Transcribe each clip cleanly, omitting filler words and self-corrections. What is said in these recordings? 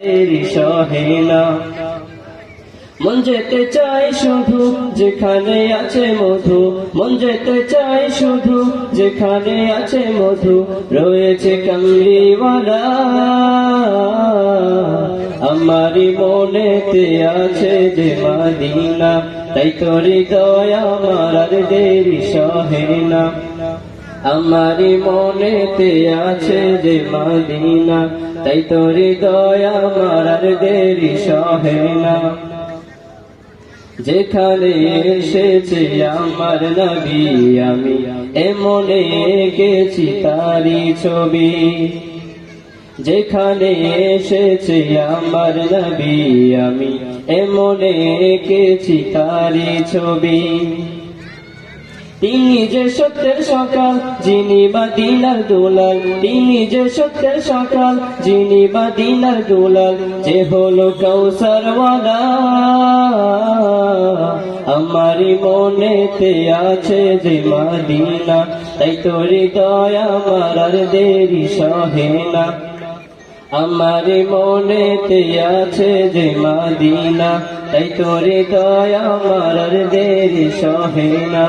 দেরি সহে না। মন যেতে চাই শুধু যেখানে আছে মধু, মন যেতে চাই শুধু যেখানে আছে মধু, রয়েছে কামলিওয়ালা। আমারি মনেতে আছে যে মদিনা, তাই তো হৃদয় আমার আর দেরি সহে না। আমারি মনেতে আছে যে মদিনা, তাই তো হৃদয় আমার আর দেরি সহে না। যেখানে এসেছে আমার নবী, আমি এমনে এঁকেছি তারি ছবি। যেখানে এসেছে আমার নবী, আমি এমনে এঁকেছি তারি ছবি। তিনি যে সত্যের সকাল, যিনি মদিনার দুলাল, তিনি যে সত্যের সকাল, যিনি মদিনার দুলাল, যে হলো কাউসারওয়ালা। আমারি মনেতে আছে যে মদিনা, তাই তো হৃদয় আমার আর দেরি সহে না। আমারি মনেতে আছে যে মদিনা, তাই তো হৃদয় আমার আর দেরি সহে না।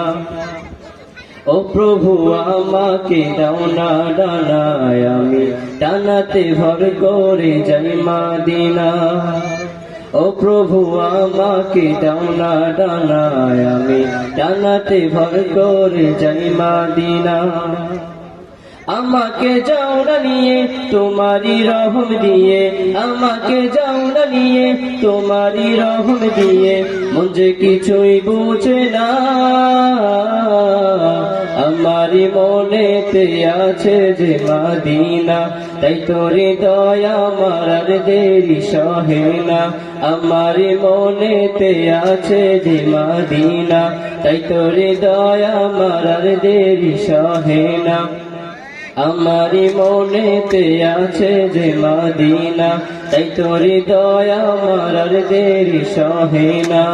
ও প্রভু আমাকে দাও না ডানায়, আমি ডানাতে ভর করে যাই মদিনা। ও প্রভু আমাকে দাও না ডানায়, আমি ডানাতে ভর করে যাই মদিনা। আমাকে যাও না নিয়ে তোমারি রহম দিয়ে, আমাকে যাও না নিয়ে তোমারি রহম দিয়ে, মন যে কিছুই বুঝে না। আমারি মনেতে আছে যে মদিনা, তাই তো হৃদয় আমার আর দেরি সহে না। আমারি মনেতে আছে যে মদিনা, তাই তো হৃদয় আমার আর দেরি সহে না। আমারি মনেতে আছে যে মদিনা, তাই তো হৃদয় আমার আর দেরি সহে না।